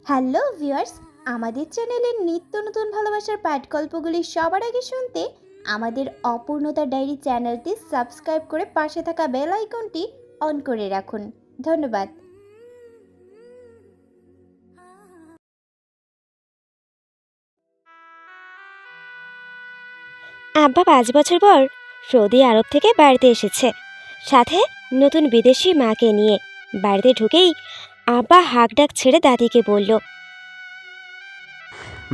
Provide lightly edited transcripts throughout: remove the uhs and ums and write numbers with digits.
Hello viewers, আমাদের চ্যানেলের নিত্য নতুন ভালোবাসার পাঠ গল্পগুলি সবার আগে শুনতে আমাদের অপূর্ণতা ডায়েরি চ্যানেলটি সাবস্ক্রাইব করে পাশে থাকা বেল আইকনটি অন করে রাখুন। ধন্যবাদ। আব্বা 5 বছর পর সৌদি আরব থেকে বাড়িতে এসেছে, সাথে নতুন বিদেশি মাকে নিয়ে। বাড়িতে ঢুকেই আব্বা হাঁক ডাক ছেড়ে দাদিকে বলল,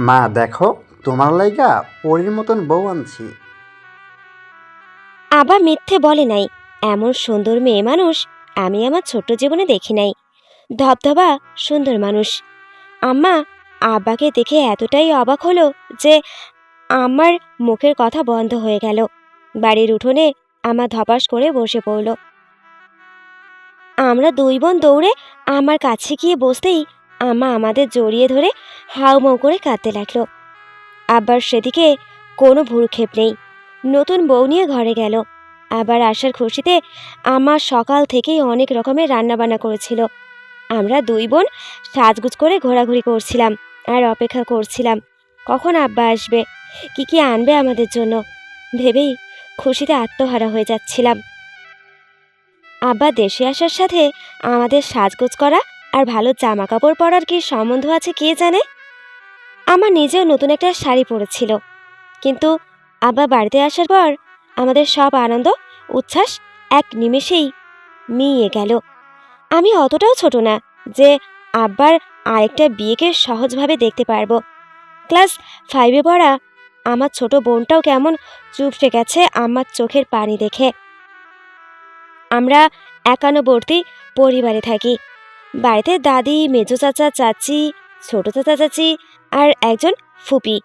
মা দেখো, তোমার লাইগা পরীর মতন বউ আনছি। আব্বা মিথ্যে বলে নাই। এমন সুন্দর মেয়ে মানুষ আমি আমার ছোট্ট জীবনে দেখি নাই। ধবধবা সুন্দর মানুষ। আম্মা আব্বাকে দেখে এতটাই অবাক হলো যে আমার মুখের কথা বন্ধ হয়ে গেল। বাড়ির উঠোনে আমা ধপাস করে বসে পড়ল। আমরা দুই বোন দৌড়ে আমার কাছে গিয়ে বসতেই আম্মা আমাদের জড়িয়ে ধরে হাউমাউ করে কাঁদতে লাগলো। আবার সেদিকে কোনো ভ্রুক্ষেপ নেই। নতুন বউ নিয়ে ঘরে গেল। আবার আসার খুশিতে আম্মা সকাল থেকেই অনেক রকমের রান্নাবান্না করেছিল। আমরা দুই বোন সাজগুজ করে ঘোরাঘুরি করছিলাম আর অপেক্ষা করছিলাম কখন আব্বা আসবে, কি কি আনবে আমাদের জন্য। ভেবেই খুশিতে আত্মহারা হয়ে যাচ্ছিলাম। আব্বা দেশে আসার সাথে আমাদের সাজগোজ করা আর ভালো জামা কাপড় পরার কি সম্বন্ধ আছে কে জানে। আমার নিজেও নতুন একটা শাড়ি পরেছিল, কিন্তু আব্বা বাড়িতে আসার পর আমাদের সব আনন্দ উচ্ছ্বাস এক নিমেষেই মিইয়ে গেল। আমি অতটাও ছোট না যে আব্বার আরেকটা বিয়েকে সহজভাবে দেখতে পারবো। ক্লাস 5-এ পড়া আমার ছোট বোনটাও কেমন চুপসে গেছে আমার চোখের পানি দেখে। আমরা একান্নবর্তী পরিবারে থাকি। বাড়িতে দাদি, মেজো চাচা চাচি, ছোট চাচা চাচি আর একজন ফুপি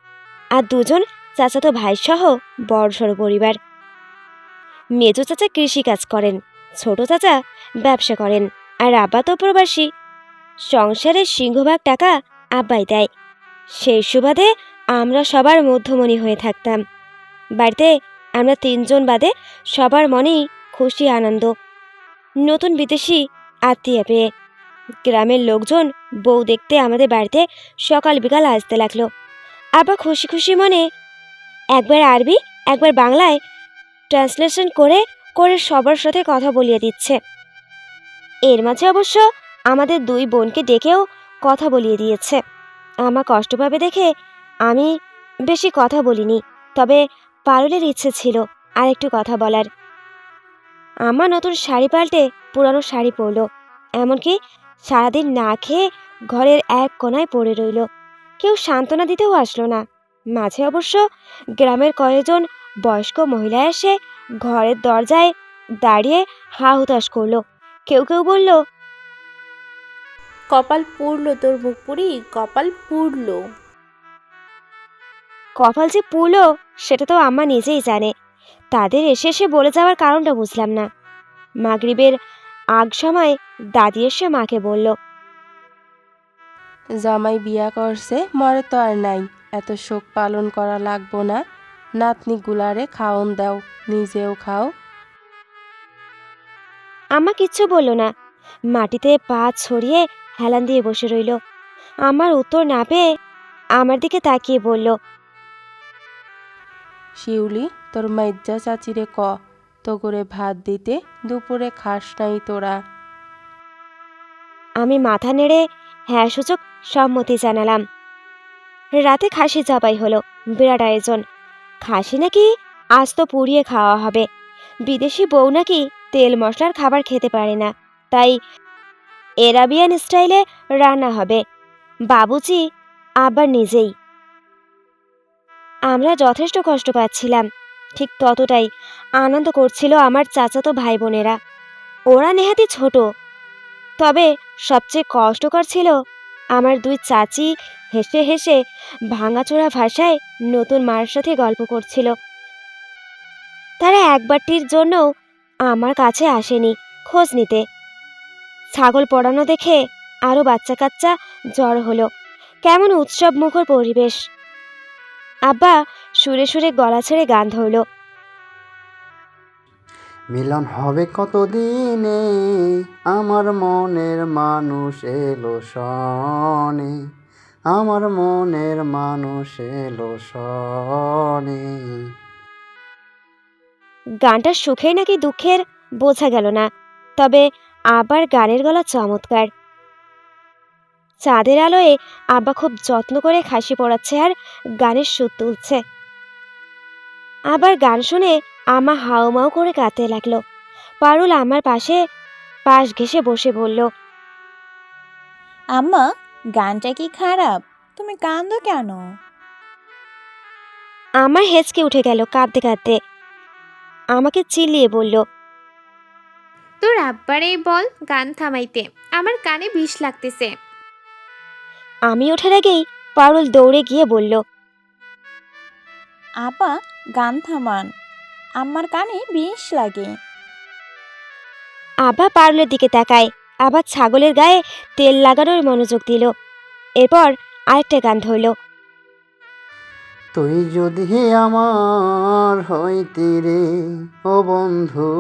আর দুজন চাচাতো ভাই সহ বড়সড় পরিবার। মেজো চাচা কৃষিকাজ করেন, ছোট চাচা ব্যবসা করেন, আর আব্বা তো প্রবাসী। সংসারের সিংহভাগ টাকা আব্বাই দেয়। সেই সুবাদে আমরা সবার মধ্যমণি হয়ে থাকতাম। বাড়িতে আমরা 3জন বাদে সবার মনেই খুশি আনন্দ। নতুন বিদেশি আত্মীয় পেয়ে গ্রামের লোকজন বউ দেখতে আমাদের বাড়িতে সকাল বিকাল আসতে লাগলো। আবার খুশি খুশি মনে একবার আরবি একবার বাংলায় ট্রান্সলেশন করে করে সবার সাথে কথা বলিয়ে দিচ্ছে। এর মাঝে অবশ্য আমাদের দুই বোনকে ডেকেও কথা বলিয়ে দিয়েছে। আমার কষ্ট পাবে দেখে আমি বেশি কথা বলিনি, তবে পারুলের ইচ্ছে ছিল আর একটু কথা বলার। আমার নতুন শাড়ি পাল্টে পুরানো শাড়ি পরলো, এমনকি সারাদিন না খেয়ে ঘরের এক কোনায় পড়ে রইল। কেউ সান্ত্বনা দিতেও আসলো না। মাঝে অবশ্য গ্রামের কয়েকজন বয়স্ক মহিলা এসে ঘরের দরজায় দাঁড়িয়ে হা হুতাশ করলো। কেউ কেউ বলল, কপাল পুড়ল তোর মুখ পুরি, কপাল পুড়ল। কপাল যে পুড়লো সেটা তো আম্মা নিজেই জানে। তাদের এসে এসে বলে যাওয়ার কারণটা বুঝলাম না। মাগরিবের আগ সময় দাদি এসে মাকে বলল, জামাই বিয়া করছে, মরে তো আর নাই, এত শোক পালন করা লাগবো না। নাতনি গুলারে খাওন দাও, নিজেও খাও। আম্মা কিচ্ছু বলল না। মাটিতে পা ছড়িয়ে হেলান দিয়ে বসে রইল। আমার উত্তর না পেয়ে আমার দিকে তাকিয়ে বলল, শিউলি, তোর মাইজ্জা চাচিরে ক তো করে ভাত দিতে, দুপুরে খাস নাই তোরা। আমি মাথা নেড়ে হ্যাঁ সূচক সম্মতি জানালাম। রাতে খাসি জবাই হলো, বিরাট আয়োজন। খাসি নাকি আস্ত পুড়িয়ে খাওয়া হবে। বিদেশি বউ নাকি তেল মশলার খাবার খেতে পারে না, তাই এরাবিয়ান স্টাইলে রান্না হবে। বাবুচি আবার নিজেই। আমরা যথেষ্ট কষ্ট পাচ্ছিলাম, ঠিক ততটাই আনন্দ করছিল আমার চাচাতো ভাই বোনেরা। ওরা নেহাতি ছোট, তবে সবচেয়ে কষ্টকর ছিল আমার দুই চাচি হেসে হেসে ভাঙাচোরা ভাষায় নতুন মার সাথে গল্প করছিল। তারা একবারটির জন্যও আমার কাছে আসেনি খোঁজ নিতে। ছাগল পড়ানো দেখে আরও বাচ্চা কাচ্চা জড় হলো। কেমন উৎসব মুখর পরিবেশ। আব্বা সুরে সুরে গলা ছেড়ে গান ধরল, মিলন হবে কতদিনে, আমার মনের মানুষ এলো শনে, আমার মনের মানুষ এলো শনে। গানটা সুখের নাকি দুঃখের বোঝা গেল না, তবে আবার গানের গলা চমৎকার। চাঁদের আলোয় আব্বা খুব যত্ন করে খাসি পড়াচ্ছে আর গানের সুর তুলছে। আবার গান শুনে আমা হাউমাউ করে কাঁদতে লাগলো। পারুল আমার পাশ ঘেঁষে বসে বলল, আম্মা, গানটা কি খারাপ? তুমি কান্দো কেন? আমার হেঁচকে উঠে গেল কাঁদতে কাঁদতে। আমাকে চিল্লিয়ে বলল, তোর আব্বারেই বল গান থামাইতে, আমার কানে বিষ লাগতেছে। আমি ওঠার আগেই পারুল দৌড়ে গিয়ে বলল, আপা, গান থামান, আমার কানে বিষ লাগে। আব্বা পারুলের দিকে তাকায়, আবার ছাগলের গায়ে তেল লাগানোর মনোযোগ দিল। এরপর আরেকটা গান ধরল। তুই যদি আমার হইতি রে ও বন্ধু,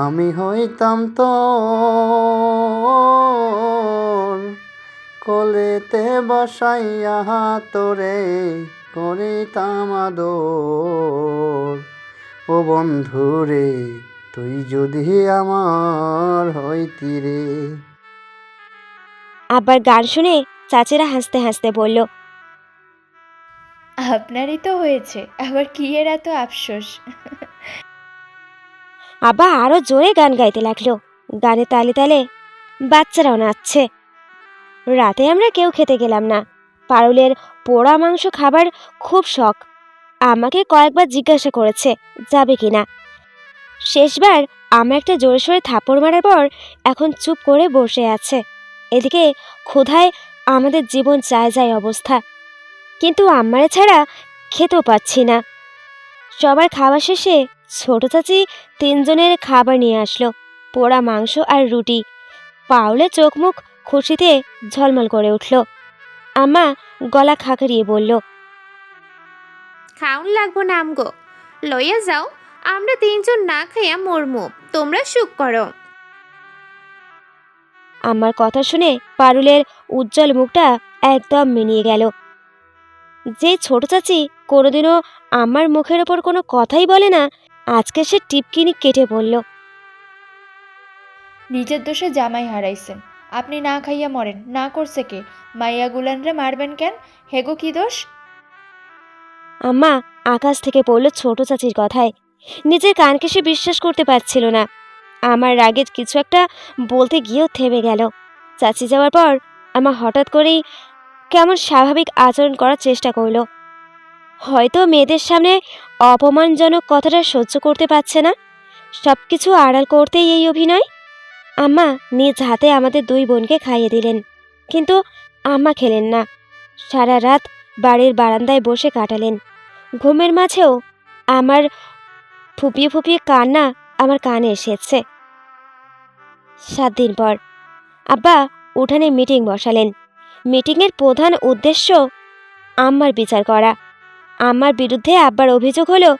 আমি হইতাম তোর, কোলেতে বসাইয়া তোরে করিতাম আদর। ও বন্ধু রে, তুই যদি আমার হইতি রে। আবার গান শুনে চাচিরা হাসতে হাসতে বলল, আপনারই তো হয়েছে, আবার কি এর এত আফসোস? আব্বা আরো জোরে গান গাইতে লাগলো। গানে তালে তালে বাচ্চারাও নাচছে। রাতে আমরা কেউ খেতে গেলাম না। পারুলের পোড়া মাংস খাবার খুব শখ। আমাকে কয়েকবার জিজ্ঞাসা করেছে যাবে কিনা। শেষবার আমার একটা জোরে সোরে থাপড় মারার পর এখন চুপ করে বসে আছে। এদিকে ক্ষুধায় আমাদের জীবন যায় যায় অবস্থা, কিন্তু আমারে ছাড়া খেতেও পাচ্ছি না। সবার খাওয়া শেষে ছোট চাচি তিনজনের খাবার নিয়ে আসলো, পোড়া মাংস আর রুটি। পাউলের চোখ মুখ খুশিতে ঝলমল করে উঠল। আম্মা গলা খাকারিয়ে বলল, খাউন লাগবো না আমগো, লইয়া যাও, আমরা তিনজন না খাইয়া মরমু, তোমরা সুখ করো। আমার কথা শুনে পারুলের উজ্জ্বল মুখটা একদম মিনিয়ে গেল। যে ছোট চাচি কোনোদিনও আমার মুখের ওপর কোনো কথাই বলে না, আজকে সে টিপকিনি কেটে বলল, নিজের দোষে জামাই হারাইছেন, আপনি না খাইয়া মরেন, না করছে কে? মাইয়া গুলানরে মারবেন কেন? হেগো কি দোষ? আম্মা আকাশ থেকে পড়ল ছোট চাচির কথায়। নিজের কানকে সে বিশ্বাস করতে পারছিল না। আমার রাগে কিছু একটা বলতে গিয়েও থেমে গেল। চাচি যাওয়ার পর আমা হঠাৎ করেই কেমন স্বাভাবিক আচরণ করার চেষ্টা করলো। হয়তো মেয়েদের সামনে অপমানজনক কথাটা সহ্য করতে পারছে না, সবকিছু আড়াল করতেই এই অভিনয়। আম্মা নিজ হাতে আমাদের দুই বোনকে খাইয়ে দিলেন, কিন্তু আম্মা খেলেন না। সারা রাত বাড়ির বারান্দায় বসে কাটালেন। ঘুমের মাঝেও আমার ফুপিয়ে ফুপিয়ে কান্না আমার কানে এসেছে। 7 দিন পর আব্বা উঠানে মিটিং বসালেন। মিটিংয়ের প্রধান উদ্দেশ্য আম্মার বিচার করা। আম্মার বিরুদ্ধে আব্বার অভিযোগ হলো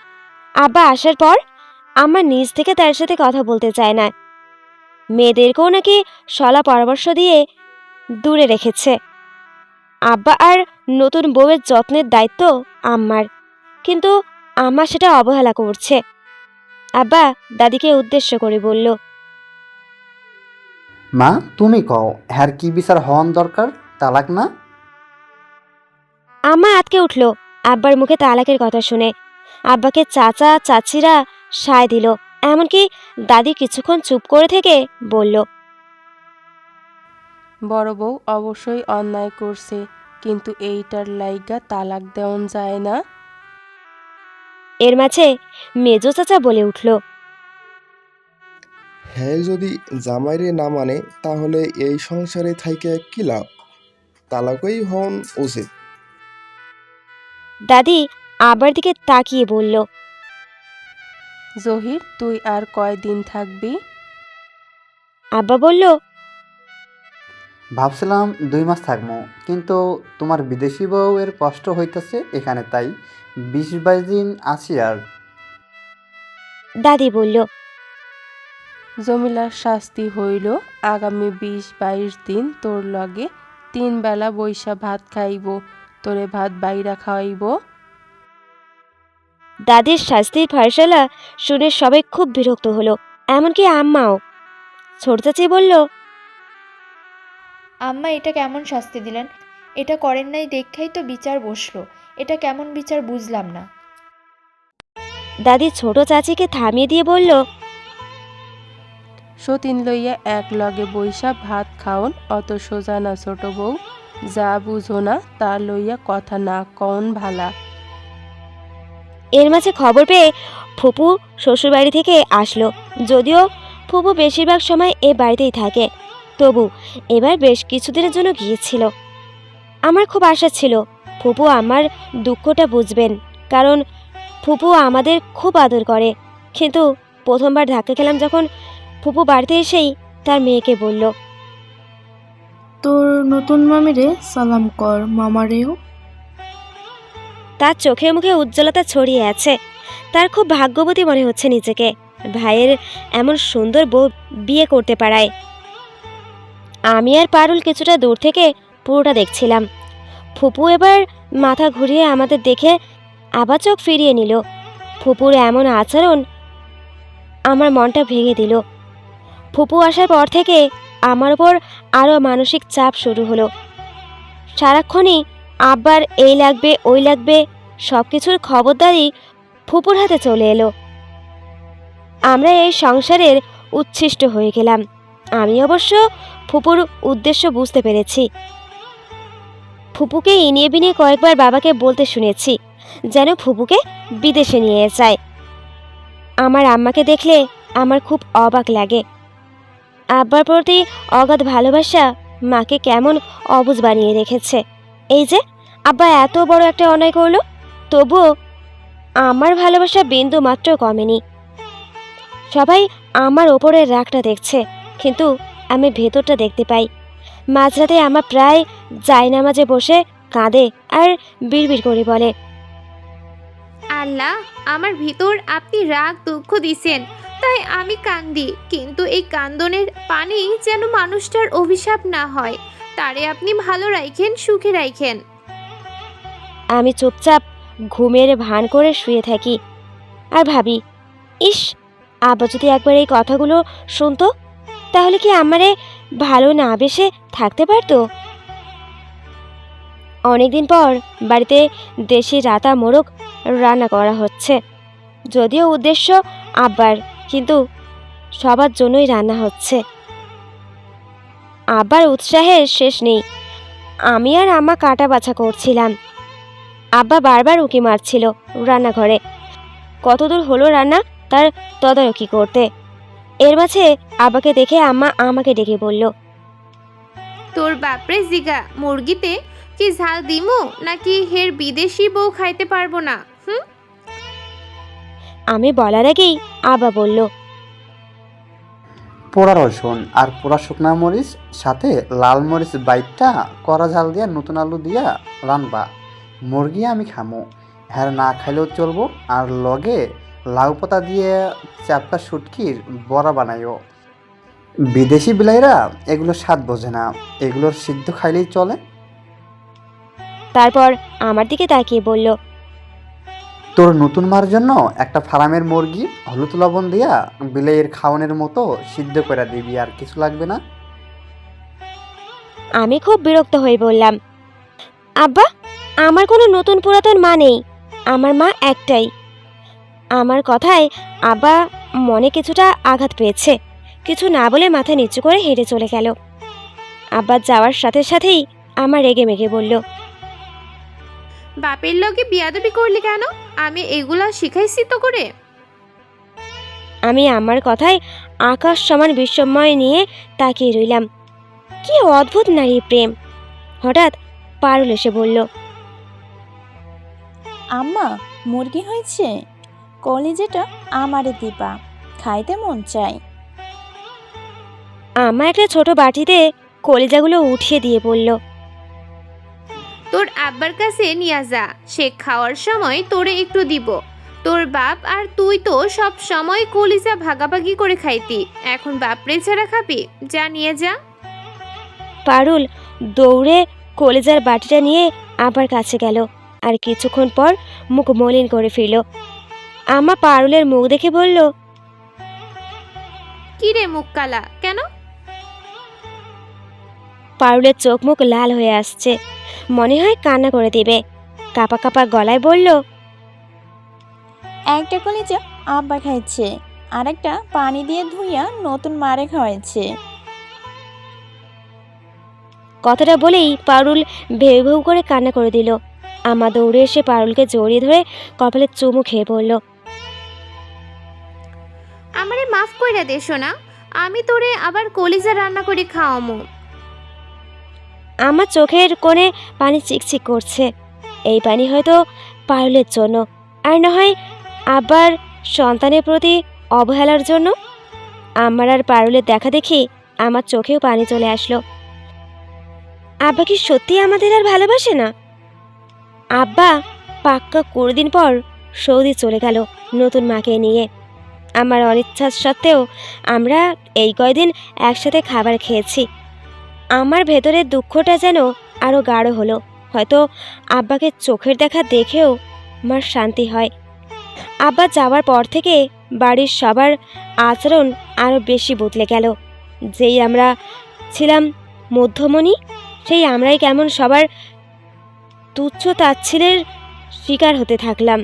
আব্বা আসার পর আম্মা নিজ থেকে তার সাথে কথা বলতে চায় না। মেয়েদেরকেও নাকি সলা পরামর্শ দিয়ে দূরে রেখেছে। আব্বা আর নতুন বউয়ের যত্নের দায়িত্ব আম্মার, কিন্তু আম্মা সেটা অবহেলা করছে। আব্বা দাদিকে উদ্দেশ্য করে বলল, মা, তুমি কও হ্যার কি বিচার হওয়ান দরকার? তালাক না? আম্মা আটকে উঠল আব্বার মুখে তালাকের কথা শুনে। আব্বাকে চাচা চাচিরা সায় দিল, এমনকি দাদি কিছুক্ষণ চুপ করে থেকে বলল, বড় বউ অবশ্যই অন্যায় করছে, কিন্তু এইটার লাইগা তালাক দেওয়ান যায় না। এর মাঝে মেজো চাচা বলে উঠল, হ্যাঁ, যদি জামাইরে না মানে তাহলে এই সংসারে থাইকে কি লাভ? তালাকই হন উচিত। দাদি আবার দিকে তাকিয়ে বলল, জহির, তুই আর কয়দিন থাকবি? আব্বা বলল, ভাবছিলাম 2 মাস থাকবো, কিন্তু তোমার বিদেশি বউ এর কষ্ট হইতেছে এখানে, তাই 20-22 দিন আছি আর। দাদি বলল, জমিলার শাস্তি হইল আগামী 20-22 দিন তোর লগে 3 বেলা বইসা ভাত খাইব, তোরে ভাত বাইরা খাওয়াইব। দাদির শাস্তির ফয়সালা শুনে সবাই খুব বিরক্ত হলো, এমনকি আম্মাও। ছোট চাচি বলল, আম্মা এটা কেমন শাস্তি দিলেন? এটা করেন নাই দেখাই তো বিচার বসলো। এটা কেমন বিচার বুঝলাম না। দাদি ছোট চাচিকে থামিয়ে দিয়ে বলল, সতীন লইয়া এক লগে বইসা ভাত খাওন অত সোজা না ছোট বউ, যা বুঝো না তা লইয়া কথা না কন ভালা। এর মাঝে খবর পেয়ে ফুপু শ্বশুরবাড়ি থেকে আসলো। যদিও ফুপু বেশিরভাগ সময় এ বাড়িতেই থাকে, তবু এবার বেশ কিছুদিনের জন্য গিয়েছিল। আমার খুব আশা ছিল ফুপু আমার দুঃখটা বুঝবেন, কারণ ফুপু আমাদের খুব আদর করে। কিন্তু প্রথমবার ধাক্কা খেলাম যখন ফুপু বাড়িতে এসেই তার মেয়েকে বলল, তোর নতুন মামিরে সালাম কর মামারেও। তার চোখে মুখে উজ্জ্বলতা ছড়িয়ে আছে। তার খুব ভাগ্যবতী মনে হচ্ছে নিজেকে, ভাইয়ের এমন সুন্দর বউ বিয়ে করতে পারায়। আমি আর পারুল কিছুটা দূর থেকে পুরোটা দেখছিলাম। ফুপু এবার মাথা ঘুরিয়ে আমাদের দেখে আবার চোখ ফিরিয়ে নিল। ফুপুর এমন আচরণ আমার মনটা ভেঙে দিল। ফুপু আসার পর থেকে আমার ওপর আরও মানসিক চাপ শুরু হলো। সারাক্ষণই আব্বার এই লাগবে ওই লাগবে সব কিছুর খবরদারি ফুপুর হাতে চলে এলো। আমরা এই সংসারের উচ্ছিষ্ট হয়ে গেলাম। আমি অবশ্য ফুপুর উদ্দেশ্য বুঝতে পেরেছি। ফুপুকে ইনিয়ে বিনিয়ে কয়েকবার বাবাকে বলতে শুনেছি যেন ফুপুকে বিদেশে নিয়ে যায়। আমার আম্মাকে দেখলে আমার খুব অবাক লাগে। আব্বার প্রতি অগাধ ভালোবাসা মাকে কেমন অবুঝ বানিয়ে রেখেছে। এই যে আব্বা এত বড় একটা অন্যায় করলো, তবুও আমার ভালোবাসা বিন্দু মাত্র কমেনি। সবাই আমার ওপরের রাগটা দেখছে, কিন্তু আমি ভেতরটা দেখতে পাই। মাঝরাতে আমার প্রায় জায়নামাজে বসে কাঁদে আর বিড়বিড় করে বলে, আল্লাহ, আমার ভিতর আপনি রাগ দুঃখ দিছেন, তাই আমি কান্দি। কিন্তু এই কান্দনের পানি যেন মানুষটার অভিশাপ না হয়, তারে আপনি ভালো রাখেন, সুখে রাখেন। আমি চুপচাপ ঘুমের ভান করে শুয়ে থাকি আর ভাবি, ইস, আব্বা যদি একবার এই কথাগুলো শুনতো, তাহলে কি আমারে ভালো না বেশে থাকতে পারতো। অনেকদিন পর বাড়িতে দেশি রাতা মোরগ রান্না করা হচ্ছে। যদিও উদ্দেশ্য আব্বার, কিন্তু সবার জন্যই রান্না হচ্ছে। আব্বার উৎসাহের শেষ নেই। আমি আর আম্মা কাটা বাছা করছিলাম। আব্বা বারবার উকি মারছিল রান্নাঘরে, কতদূর হলো রান্না তার তদারকি করতে। এর মাঝে আব্বাকে দেখে আম্মা আমাকে ডেকে বলল, তোর বাপরে জিগা, মুরগিতে কি ঝাল দিমু নাকি হের বিদেশি বউ খাইতে পারবো না? আমি বলার আগেই আব্বা বলল, পোড়া রসুন আর পোড়া শুকনা মরিচ সাথে লাল মরিচ বাইটটা কড়া ঝাল দিয়া নতুন আলু দিয়া রানবা। মুরগি আমি খামো, হ্যাঁ না খাইলেও চলবো। আর লগে লাউ পাতা দিয়ে চ্যাপটা শুটকির বড়া বানাইও। বিদেশি বিলাইরা এগুলো স্বাদ বোঝে না, এগুলোর সিদ্ধ খাইলেই চলে। তারপর আমার দিকে তাকিয়ে বলল, তোর নতুন মার জন্য একটা ফার্মের মুরগি হলুদ লবণ দিয়া বিলাইয়ের খাওয়ানোর মতো সিদ্ধ করে দিবি, আর কিছু লাগবে না। আমি খুব বিরক্ত হয়ে বললাম, আব্বা, আমার কোনো নতুন পুরাতন মা নেই, আমার মা একটাই। আমার কথায় আব্বা মনে কিছুটা আঘাত পেয়েছে। কিছু না বলে মাথা নিচু করে হেঁটে চলে গেল। আব্বা যাওয়ার সাথে সাথেই আমার রেগে মেগে বলল, বাপের লগে বিয়াদবি করলি কেন? আমি এগুলা শিখাইছি তো করে। আমি আমার কথায় আকাশ সমান বিস্ময় নিয়ে তাকিয়ে রইলাম। কি অদ্ভুত নারী প্রেম। হঠাৎ পারুল এসে বলল, আম্মা, মুরগি হয়েছে, কলিজাটা আমারে দিবা, খাইতে মন চাই। আমার একটা ছোট বাটিতে কলিজাগুলো উঠিয়ে দিয়ে বলল, তোর আব্বার কাছে নিয়ে যা, সে খাওয়ার সময় তোরে একটু দিব। তোর তোর বাপ আর তুই তো সব সময় কলিজা ভাগাভাগি করে খাইতি, এখন বাপরে ছাড়া খাবি? যা নিয়ে যা। পারুল দৌড়ে কলেজার বাটিটা নিয়ে আবার কাছে গেল আর কিছুক্ষণ পর মুখ মলিন করে ফিরল। আম্মা পারুলের মুখ দেখে বলল, কি রে মুখ কালা কেন? পারুলের চোখ মুখ লাল হয়ে আসছে, মনে হয় কান্না করে দিবে। কাপা কাপা গলায় বলল, একটা কলিজা আব্বা খাইছে, আর একটা পানি দিয়ে ধুইয়া নতুন মারে খাওয়াইছে। কথাটা বলেই পারুল ভেউ ভেউ করে কান্না করে দিল। আম্মা দৌড়ে এসে পারুলকে জড়িয়ে ধরে কপালে চুমু খেয়ে বলল, আমারে মাফ কইরা দে সোনা, আমি তোরে আবার কলিজা রান্না করে খাওয়ামু। আমার চোখের কোণে পানি চিকচিক করছে। এই পানি হয়তো পারুলের জন্য, আর না হয় আবার সন্তানের প্রতি অবহেলার জন্য। আমার আর পারুলের দেখা দেখি আমার চোখেও পানি চলে আসলো। আব্বা কি সত্যি আমাদের আর ভালোবাসে না? আব্বা পাক্কা 20 দিন পর সৌদি চলে গেল নতুন মাকে নিয়ে। আমার অনিচ্ছা সত্ত্বেও আমরা এই কয়দিন একসাথে খাবার খেয়েছি। আমার ভেতরের দুঃখটা যেন আরও গাঢ় হলো। হয়তো আব্বাকে চোখের দেখা দেখেও আমার শান্তি হয়। আব্বা যাওয়ার পর থেকে বাড়ির সবার আচরণ আরও বেশি বদলে গেল। যেই আমরা ছিলাম মধ্যমণি, সেই আমরাই কেমন সবার তুচ্ছ তাচ্ছিলের শিকার হতে থাকলাম।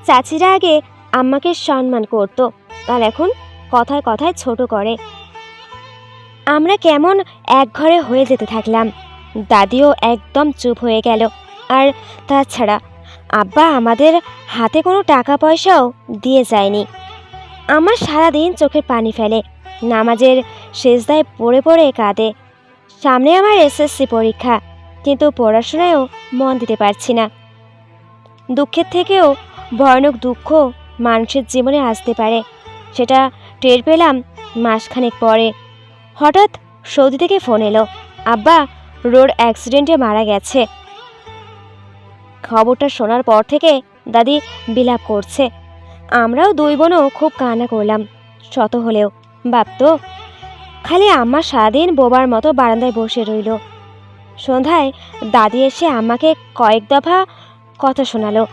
চাচিরা আগে আম্মাকে সম্মান করত, আর এখন কথায় কথায় ছোট করে। আমরা কেমন এক ঘরে হয়ে যেতে থাকলাম। দাদিও একদম চুপ হয়ে গেল। আর তাছাড়া আব্বা আমাদের হাতে কোনো টাকা পয়সাও দিয়ে যায়নি। আমার সারাদিন চোখের পানি ফেলে, নামাজের সেজদায় পড়ে পড়ে কাঁদে। সামনে আমার এসএসসি পরীক্ষা, কিন্তু পড়াশোনায়ও মন দিতে পারছি না। দুঃখের থেকেও ভয়ানক দুঃখ মানুষের জীবনে আসতে পারে, সেটা টের পেলাম মাসখানেক পরে। হঠাৎ সৌদি থেকে ফোন এলো, আব্বা রোড অ্যাক্সিডেন্টে মারা গেছে। খবরটা শোনার পর থেকে দাদি বিলাপ করছে। আমরাও 2 বোনও খুব কান্না করলাম। শত হলেও বাপ তো খালি আম্মা সারাদিন বোবার মতো বারান্দায় বসে রইল। সন্ধ্যায় দাদি এসে আম্মাকে কয়েক দফা কথা শোনালো।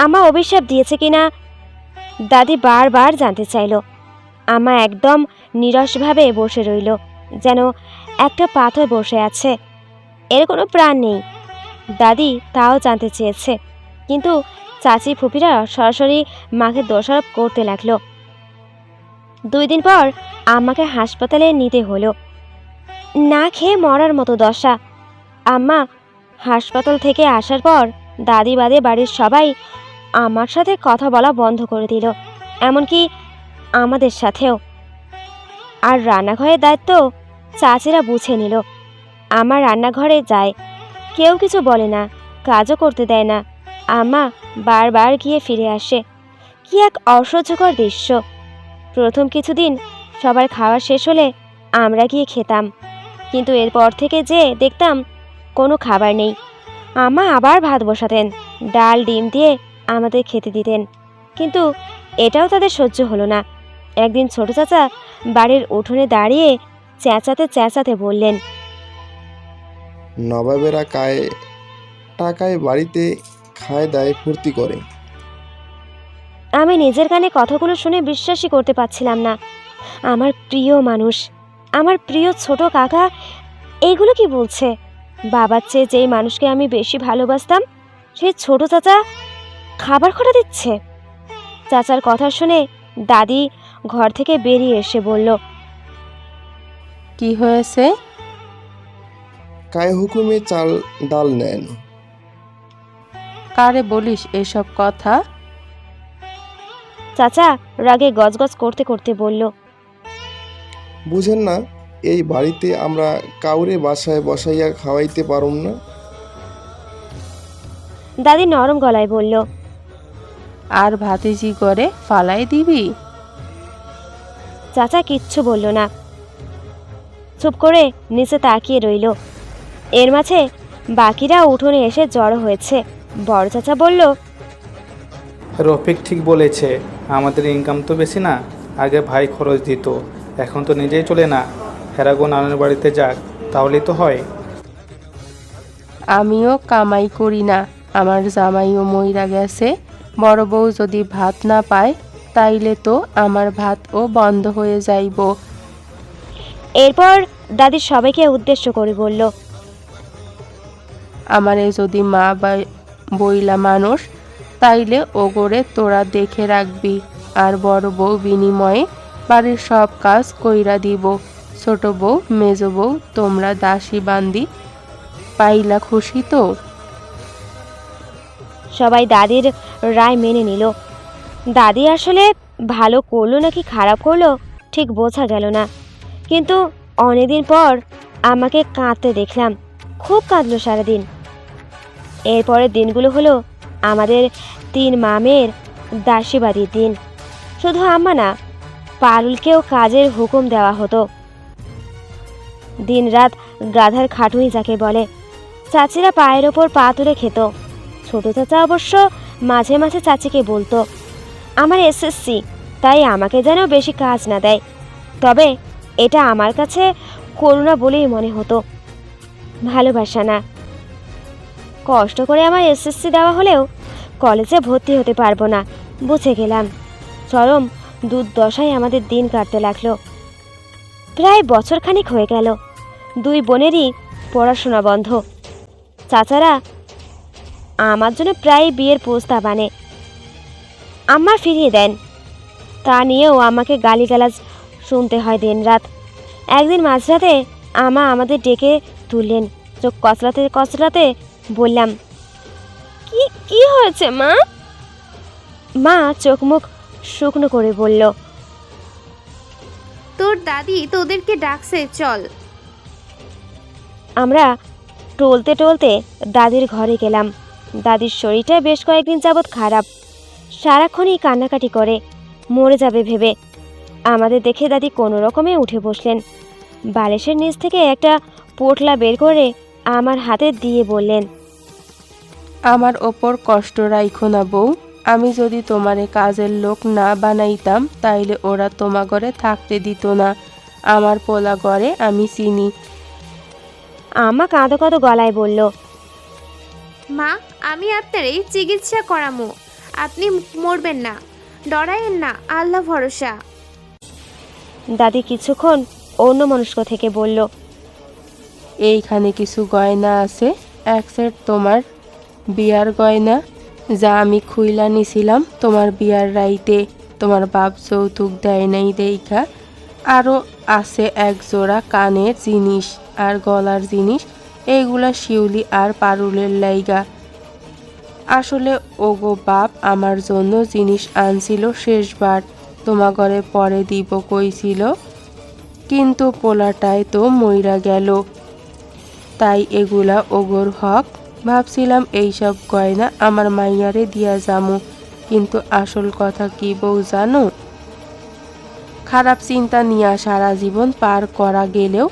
আম্মা অভিশাপ দিয়েছে কিনা দাদি বারবার জানতে চাইল। আম্মা একদম নিরসভাবে বসে রইল, যেন একটা পাথর বসে আছে, এর কোনো প্রাণ নেই। দাদি তাও জানতে চেয়েছে, কিন্তু চাচি ফুপিরা সরাসরি মাকে দোষারোপ করতে লাগলো। 2 দিন পর আম্মাকে হাসপাতালে নিতে হলো। না খেয়ে মরার মতো দশা। আম্মা হাসপাতাল থেকে আসার পর দাদি বাদে বাড়ির সবাই আমার সাথে কথা বলা বন্ধ করে দিল, এমনকি আমাদের সাথেও। আর রান্নাঘরের দায়িত্ব চাচিরা বুঝে নিল। আমার রান্নাঘরে যায়, কেউ কিছু বলে না, কাজও করতে দেয় না। আম্মা বারবার গিয়ে ফিরে আসে। কি এক অসহ্যকর দৃশ্য। প্রথম কিছুদিন সবার খাওয়া শেষ হলে আমরা গিয়ে খেতাম, কিন্তু এরপর থেকে যে দেখতাম কোনো খাবার নেই। আম্মা আবার ভাত বসাতেন, ডাল ডিম দিয়ে আমাদের খেতে দিতেন, কিন্তু এটাও তাদের সহ্য হলো না। একদিন ছোট চাচা বাড়ির উঠোনে দাঁড়িয়ে চেঁচাতে চেঁচাতে বললেন, নবাবেরা টাকায় বাড়িতে খায় দায় ফুর্তি করে। আমি নিজের কানে কথাগুলো শুনে বিশ্বাসই করতে পারছিলাম না। আমার প্রিয় মানুষ, আমার প্রিয় ছোট কাকা এইগুলো কি বলছে? বাবার চেয়ে যেই মানুষকে আমি বেশি ভালোবাসতাম, সেই ছোট চাচা খাবার খোটা দিচ্ছে। চাচার কথা শুনে দাদি ঘর থেকে বেরিয়ে এসে বলল, কি হয়েছে? কায় হুকুমে চাল ডাল নেন। কারে বলিস এসব কথা? চাচা রাগে গজগজ করতে করতে বলল, বুঝেন না, এই বাড়িতে আমরা কাউরে বাসায় বসাইয়া খাওয়াইতে পারুম না। দাদি নরম গলায় বলল, আর ভাতিজি করে ফালাই দিবি? চাচা কিচ্ছু বলল না, চুপ করে নিচে তাকিয়ে রইল। এর মাঝে বাকিরা উঠোনে এসে জড়ো হয়েছে। বড় চাচা বলল, রফিক ঠিক বলেছে, আমাদের ইনকাম তো বেশি না। আগে ভাই খরচ দিত, এখন তো নিজেই চলে না। হেরাগো নানার বাড়িতে যাক, তাহলেই তো হয়। আমিও কামাই করি না, আমার জামাইও মইরা গেছে। বড় বউ যদি ভাত না পায় তাইলে তো আমার ভাতও বন্ধ হয়ে যাইব। এরপর দাদি সবাইকে উদ্দেশ্য করে বলল, আমারে যদি মা বইলা মানুষ, তাইলে ওগরে তোরা দেখে রাখবি। আর বড় বউ বিনিময়ে বাড়ির সব কাজ কইরা দিব। ছোট বউ মেজ বউ তোমরা দাসী বান্দি পাইলা খুশি তো? সবাই দাদির রায় মেনে নিল। দাদি আসলে ভালো করলো নাকি খারাপ করলো ঠিক বোঝা গেল না, কিন্তু অনেকদিন পর আমাকে কাঁদতে দেখলাম। খুব কাঁদলো সারাদিন। এরপরের দিনগুলো হলো আমাদের 3 মামের দাসীবাদীর দিন। শুধু আম্মা না, পারুলকেও কাজের হুকুম দেওয়া হতো। দিনরাত গাধার খাটুনি যাকে বলে। চাচিরা পায়ের ওপর পা তুলে খেত। ছোট চাচা অবশ্য মাঝে মাঝে চাচিকে বলতো, আমার এসএসসি, তাই আমাকে যেন বেশি কাজ না দেয়। তবে এটা আমার কাছে করুণা বলেই মনে হতো, ভালোবাসা না। কষ্ট করে আমার এসএসসি দেওয়া হলেও কলেজে ভর্তি হতে পারবো না বুঝে গেলাম। চরম দুর্দশায় আমাদের দিন কাটতে লাগলো। প্রায় বছরখানেক হয়ে গেল। 2 বোনেরই পড়াশোনা বন্ধ। চাচারা আমার জন্য প্রায় বিয়ের প্রস্তাব আনে, আম্মা ফিরিয়ে দেন। তা নিয়েও আমাকে গালিগালাজ শুনতে হয় দিনরাত। একদিন মাঝরাতে আমা আমাদের ডেকে তুললেন। চোখ কচলাতে কচলাতে বললাম, কি কি হয়েছে মা? মা চোখ মুখ শুকনো করে বলল, তোর দাদি তোদেরকে ডাকছে, চল। আমরা টলতে টলতে দাদির ঘরে গেলাম। দাদির শরীরটা বেশ কয়েকদিন যাবৎ খারাপ। সারাক্ষণই কান্নাকাটি করে, মরে যাবে ভেবে। আমাদের দেখে দাদি কোনো রকমে উঠে বসলেন। বালিশের নিচ থেকে একটা পোটলা বের করে আমার হাতে দিয়ে বললেন, আমার ওপর কষ্ট রাইখো না বউ। আমি যদি তোমারে কাজের লোক না বানাইতাম তাইলে ওরা তোমা ঘরে থাকতে দিত না। আমার পোলা ঘরে আমি চিনি। আমা কাঁদো কাঁদো গলায় বলল, মা, আমি আপনার এই চিকিৎসা করামো, আপনি মরবেন না, ডরায়েন না, আল্লাহ ভরসা। দাদি কিছুক্ষণ অন্যমনস্ক থেকে বলল, এইখানে কিছু গয়না আছে, এক সেট তোমার বিয়ার গয়না, যা আমি খুইলা নিছিলাম তোমার বিয়ার রাইতে, তোমার বাপ যৌতুক দেয় নাই দেইখা। আরও আছে 1 জোড়া কানের জিনিস আর গলার জিনিস। এইগুলা শিউলি আর পারুলের লাইগা। আসলে ওগো বাপ আমার জন্য জিনিস আনছিল শেষবার, তোমা ঘরে পরে দিব কইছিল, কিন্তু পোলাটায় তো মইরা গেল। তাই এগুলা ওগোর হক। ভাবছিলাম এইসব গয়না আমার মাইয়ারে দিয়া যামু, কিন্তু আসল কথা কি বউ জানো? খারাপ চিন্তা নিয়া সারা জীবন পার করা গেলেও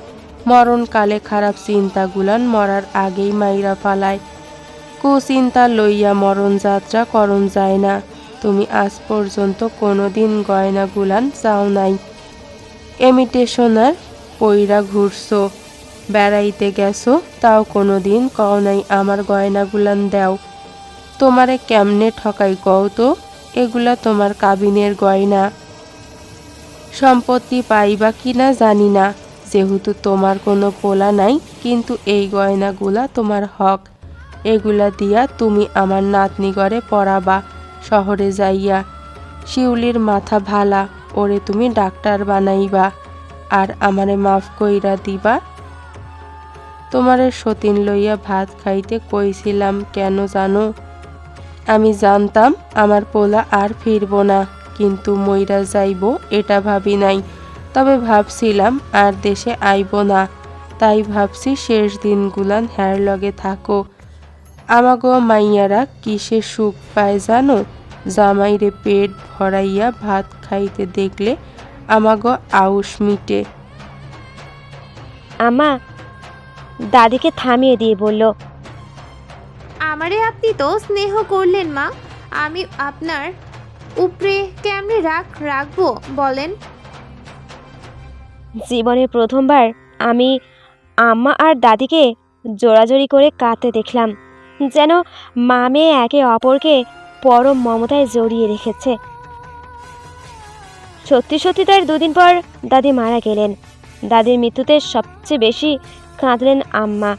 মরণকালে খারাপ চিন্তাগুলান মরার আগেই মাইরা ফালায়। কুচিন্তা লইয়া মরণ যাত্রা করণ যায় না। তুমি আজ পর্যন্ত কোনোদিন গয়নাগুলান চাও নাই। ইমিটেশনার পইরা ঘুরছো, বেড়াইতে গেছো, তাও কোনোদিন কও নাই আমার গয়নাগুলান দেও। তোমারে কেমনে ঠকাই কও তো? এগুলা তোমার কাবিনের গয়না। সম্পত্তি পাইবা কিনা জানি না, যেহেতু তোমার কোনো পোলা নাই, কিন্তু এই গয়নাগুলা তোমার হক। এগুলা দিয়া তুমি আমার নাতনি ঘরে পড়াবা শহরে যাইয়া। শিউলির মাথা ভালা, ওরে তুমি ডাক্তার বানাইবা, আর আমারে মাফ কইরা দিবা। তোমারে সতীন লইয়া ভাত খাইতে কইছিলাম কেন জানো? আমি জানতাম আমার পোলা আর ফিরব না, কিন্তু মইরা যাইব এটা ভাবি নাই। তবে ভাবছিলাম আর দেশে আইব না, তাই ভাবছি শেষ দিনগুলান হ্যার লগে থাকো। আমাগো মাইয়ারা কিসে সুখ পায় জানো? জামাইরে পেট ভরাইয়া ভাত খাইতে দেখলে আমাগো আউশ মিটে। আমা দাদিকে থামিয়ে দিয়ে বলল, আমারে আপনি তো স্নেহ করলেন মা, আমি আপনার উপরে কেমনে রাখবো বলেন? জীবনের প্রথমবার আমি আম্মা আর দাদিকে জোড়াজড়ি করে কাঁদতে দেখলাম, যেন মা মেয়ে একে অপরকে পরম মমতায় জড়িয়ে রেখেছে। সত্যি সত্যি তার 2 দিন পর দাদি মারা গেলেন। দাদির মৃত্যুতে সবচেয়ে বেশি কাঁদলেন আম্মা।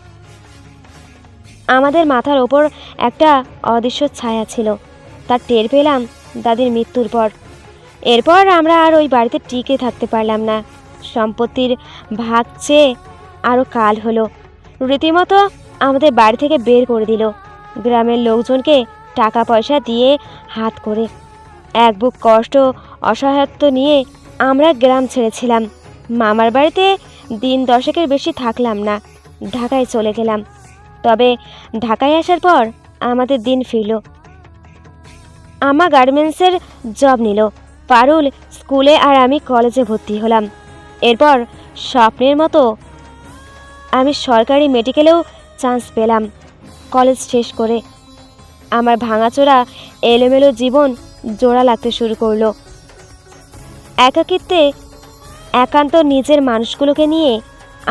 আমাদের মাথার ওপর একটা অদৃশ্য ছায়া ছিল, তার টের পেলাম দাদির মৃত্যুর পর। এরপর আমরা আর ওই বাড়িতে টিকে থাকতে পারলাম না। সম্পত্তির ভাগ চেয়ে আরও কাল হলো। রীতিমতো আমাদের বাড়ি থেকে বের করে দিল, গ্রামের লোকজনকে টাকা পয়সা দিয়ে হাত করে। এক বুক কষ্ট অসহায়ত্ব নিয়ে আমরা গ্রাম ছেড়েছিলাম। মামার বাড়িতে দিন 10 বেশি থাকলাম না, ঢাকায় চলে গেলাম। তবে ঢাকায় আসার পর আমাদের দিন ফিরল। আমা গার্মেন্টসের জব নিল, পারুল স্কুলে আর আমি কলেজে ভর্তি হলাম। এরপর স্বপ্নের মতো আমি সরকারি মেডিকেলেও চান্স পেলাম। কলেজ শেষ করে আমার ভাঙাচোরা এলোমেলো জীবন জোড়া লাগতে শুরু করলো। একাকিত্বে একান্ত নিজের মানুষগুলোকে নিয়ে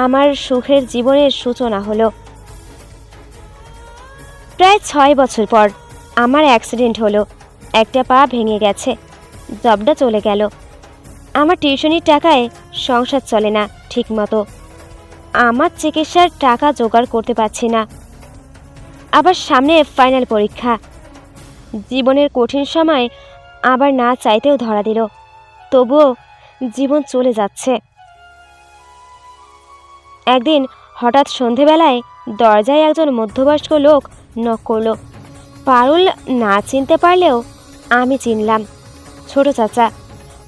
আমার সুখের জীবনের সূচনা হলো। প্রায় 6 বছর পর আমার অ্যাক্সিডেন্ট হলো। একটা পা ভেঙে গেছে, জবটা চলে গেল। আমার টিউশনির টাকায় সংসার চলে না ঠিক মতো। আমার চিকিৎসার টাকা জোগাড় করতে পারছি না। আবার সামনে ফাইনাল পরীক্ষা। জীবনের কঠিন সময় আবার না চাইতেও ধরা দিল। তবুও জীবন চলে যাচ্ছে। একদিন হঠাৎ সন্ধেবেলায় দরজায় একজন মধ্যবয়স্ক লোক নক করলো। পারুল না চিনতে পারলেও আমি চিনলাম। ছোট চাচা।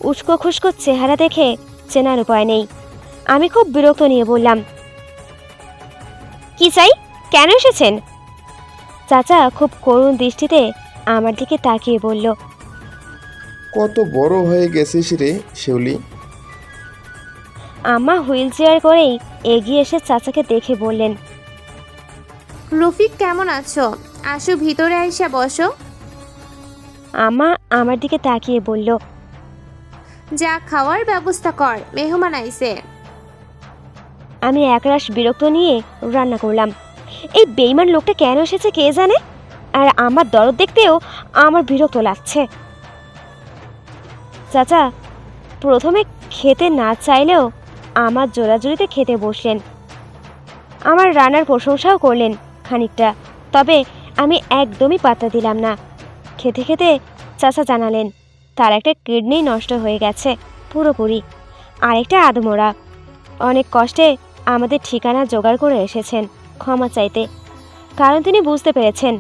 উস্কো খুস্কো চেহারা দেখে চেনার উপায় নেই। আমি খুব বিরক্ত নিয়ে বললাম, কি চাই, কেন এসেছেন? চাচা খুব করুণ দৃষ্টিতে আমার দিকে তাকিয়ে বলল, কত বড় হয়ে গেছিস রে শিউলি। আম্মা হুইল চেয়ার করেই এগিয়ে এসে চাচাকে দেখে বললেন, রফিক কেমন আছো? আসো ভিতরে আইসা বসো। আম্মা আমার দিকে তাকিয়ে বলল, যা খাওয়ার ব্যবস্থা কর, মেহমান আইছে। আমি একরাশ বিরক্ত নিয়ে রান্না করলাম। এই বেইমান লোকটা কেন এসেছে কে জানে, আর আমার দরদ দেখতেও আমার বিরক্ত লাগছে। চাচা প্রথমে খেতে না চাইলেও আমার জোরাজুরিতে খেতে বসলেন। আমার রান্নার প্রশংসাও করলেন খানিকটা, তবে আমি একদমই পাত্তা দিলাম না। খেতে খেতে চাচা জানালেন তার একটা কিডনি নষ্ট হয়ে গেছে পুরোপুরি, আরেকটা আধমরা। অনেক কষ্টে আমাদের ঠিকানা জোগাড় করে এসেছেন ক্ষমা চাইতে, কারণ তিনি বুঝতে পেরেছেন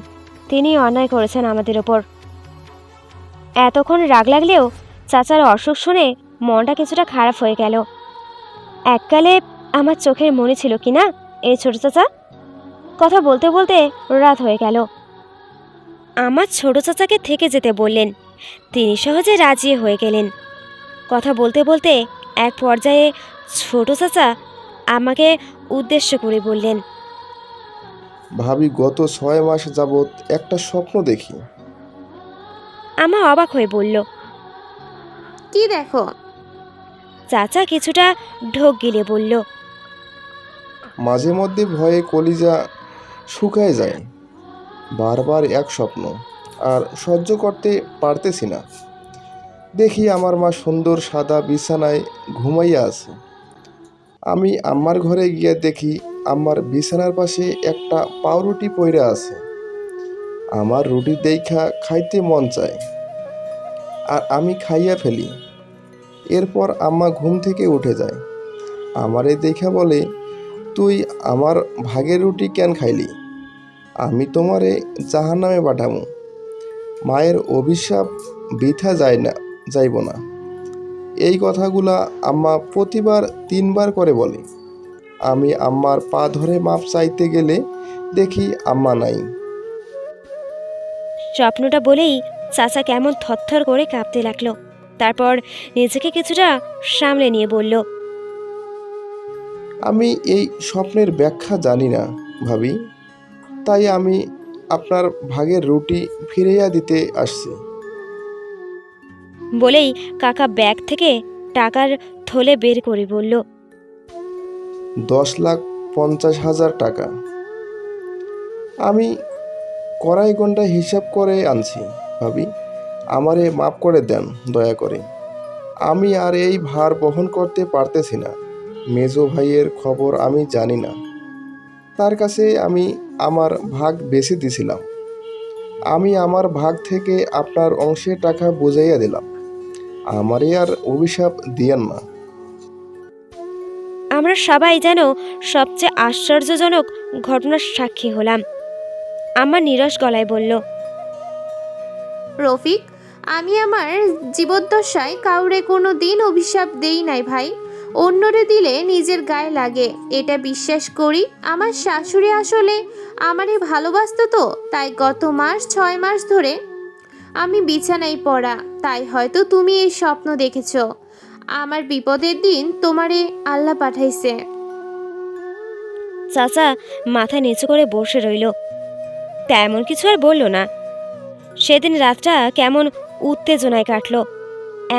তিনি অন্যায় করেছেন আমাদের ওপর। এতক্ষণ রাগ লাগলেও চাচার অসুখ শুনে মনটা কিছুটা খারাপ হয়ে গেল। এককালে আমার চোখের মনে ছিল কি না এই ছোট চাচা। কথা বলতে বলতে রাত হয়ে গেল। আমার ছোট চাচাকে থেকে যেতে বললেন, তিনি সহজে রাজি হয়ে গেলেন। কথা বলতে বলতে এক পর্যায়ে ছোট চাচা আমাকে উদ্দেশ্য করে বললেন, ভাবি গত 6 মাস যাবৎ একটা স্বপ্ন দেখি। আমা অবাক হয়ে বলল, কি দেখো? চাচা কিছুটা ঢোক গিলে বলল, মাঝে মধ্যে ভয়ে কলিজা শুকায় যায়। বারবার এক স্বপ্ন, আর সহ্য করতে পারতেছি না। দেখি আমার মা সুন্দর সাদা বিছানায় ঘুমাইয়া আছে। আমি আম্মার ঘরে গিয়ে দেখি আমার বিছানার পাশে একটা পাউরুটি পইরা আছে। আমার রুটি দেখা খাইতে মন চায়, আর আমি খাইয়া ফেলি। এরপর আম্মা ঘুম থেকে উঠে যায়, আমারে দেখা বলে, তুই আমার ভাগের রুটি কেন খাইলি? আমি তোমারে জাহান্নামে পাঠামু। মায়ের অভিশাপ বৃথা যাইব না। এই কথাগুলা আম্মা প্রতিবার 3 বার করে বলে। আমি আম্মার পা ধরে মাপ চাইতে গেলে দেখি আম্মা নাই। স্বপ্নটা বলেই চাচা কেমন থরথর করে কাঁপতে লাগলো। তারপর নিজেকে কিছুটা সামলে নিয়ে বলল, আমি এই স্বপ্নের ব্যাখ্যা জানি না ভাবি, তাই আমি আপনার ভাগের রুটি ফিরিয়ে দিতে আসছি। বলেই কাকা ব্যাগ থেকে টাকার থলে বের করে বলল, 10,50,000 টাকা। আমি কড়াই ঘন্টা হিসাব করে আনছি। ভাবি, আমারে মাফ করে দেন দয়া করে। আমি আর এই ভার বহন করতে পারতেছি না। মেজো ভাইয়ের খবর আমি জানি না। তার কাছে আমি আমার ভাগ বেশি দিছিলাম। আমি আমার ভাগ থেকে আপনার অংশের টাকা বুঝাইয়া দিলাম। আমারে আর অভিশাপ দিয়েন না। আমরা সবাই যেন সবচেয়ে আশ্চর্যজনক ঘটনার সাক্ষী হলাম। আমার নিরস গলায় বলল, রফিক, আমি আমার জীবদ্দশায় কাউরে কোনো দিন অভিশাপ দেই নাই ভাই। অন্যরে দিলে নিজের গায়ে লাগে, এটা বিশ্বাস করি। আমার শাশুড়ি আসলে আমারে ভালোবাসতো তো, তাই গত 6 মাস ধরে আমি বিছানায় পড়া। তাই হয়তো তুমি এই স্বপ্ন দেখেছো। আমার বিপদের দিন তোমারে আল্লাহ পাঠাইছে। চাচা মাথা নিচু করে বসে রইল। তেমন কিছু আর বলল না। সেদিন রাতটা কেমন উত্তেজনায় কাটলো।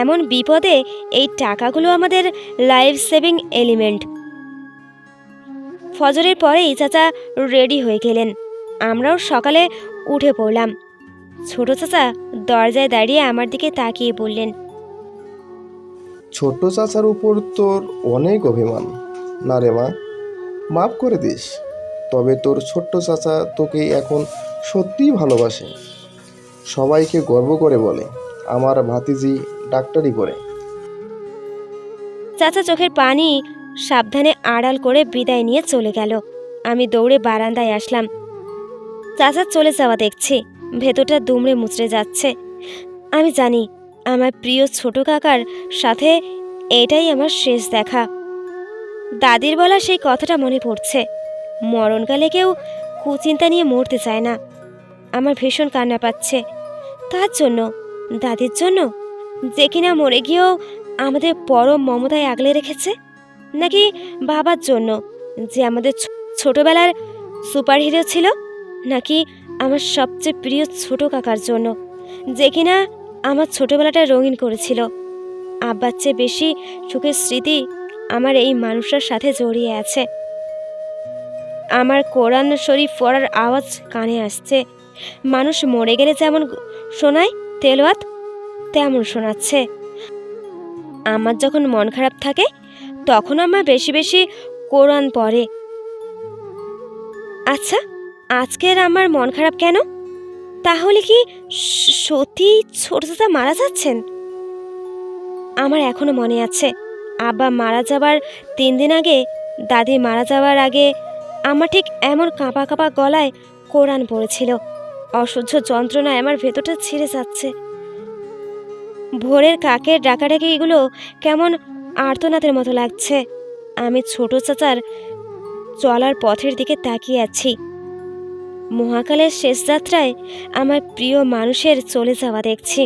এমন বিপদে এই টাকাগুলো আমাদের লাইফ সেভিং এলিমেন্ট। ফজরের পরেই চাচা রেডি হয়ে গেলেন। আমরাও সকালে উঠে পড়লাম। ছোট চাচা দরজায় দাঁড়িয়ে আমার দিকে তাকিয়ে বললেন, ছোট্ট চাচার উপর তোর অনেক অভিমান না রে মা, মাফ করে দিস। তবে তোর ছোট্ট চাচা তোকে এখন সত্যিই ভালোবাসে। সবাইকে গর্ব করে বলে আমার ভাতিজি ডাক্তারি করে। চাচা চোখের পানি সাবধানে আড়াল করে বিদায় নিয়ে চলে গেল। আমি দৌড়ে বারান্দায় আসলাম। চাচা চলে যাওয়া দেখছি, ভেতরটা দুমড়ে মুচড়ে যাচ্ছে। আমি জানি আমার প্রিয় ছোট কাকার সাথে এটাই আমার শেষ দেখা। দাদির বলা সেই কথাটা মনে পড়ছে, মরণকালে কেউ কুচিন্তা নিয়ে মরতে চায় না। আমার ভীষণ কান্না পাচ্ছে। তার জন্য, দাদির জন্য, যে কিনা মরে গিয়েও আমাদের পরম মমতায় আগলে রেখেছে, নাকি বাবার জন্য, যে আমাদের ছোটবেলার সুপারহিরো ছিল, নাকি আমার সবচেয়ে প্রিয় ছোট কাকার জন্য, যে কিনা আমার ছোটবেলাটা রঙিন করেছিল। আব্বার চেয়ে বেশি সুখের স্মৃতি আমার এই মানুষটার সাথে জড়িয়ে আছে। আমার কোরআন শরীফ পড়ার আওয়াজ কানে আসছে। মানুষ মরে গেলে যেমন শোনায় তেলাওয়াত, তেমন শোনাচ্ছে। আমার যখন মন খারাপ থাকে তখন আমার বেশি বেশি কোরআন পড়ে। আচ্ছা, আজকের আমার মন খারাপ কেন? তাহলে কি সত্যি ছোট চাচা মারা যাচ্ছেন? আমার এখনো মনে আছে, আব্বা মারা যাবার 3 দিন আগে, দাদি মারা যাওয়ার আগে আমার ঠিক এমন কাঁপা কাঁপা গলায় কোরআন পড়েছিল। অসহ্য যন্ত্রণায় আমার ভেতরটা ছিঁড়ে যাচ্ছে। ভোরের কাকের ডাকাডাকি এগুলো কেমন আর্তনাদের মতো লাগছে। আমি ছোট চাচার চলার পথের দিকে তাকিয়ে আছি। মহাকালের শেষ যাত্রায় আমার প্রিয় মানুষের চলে যাওয়া দেখছি।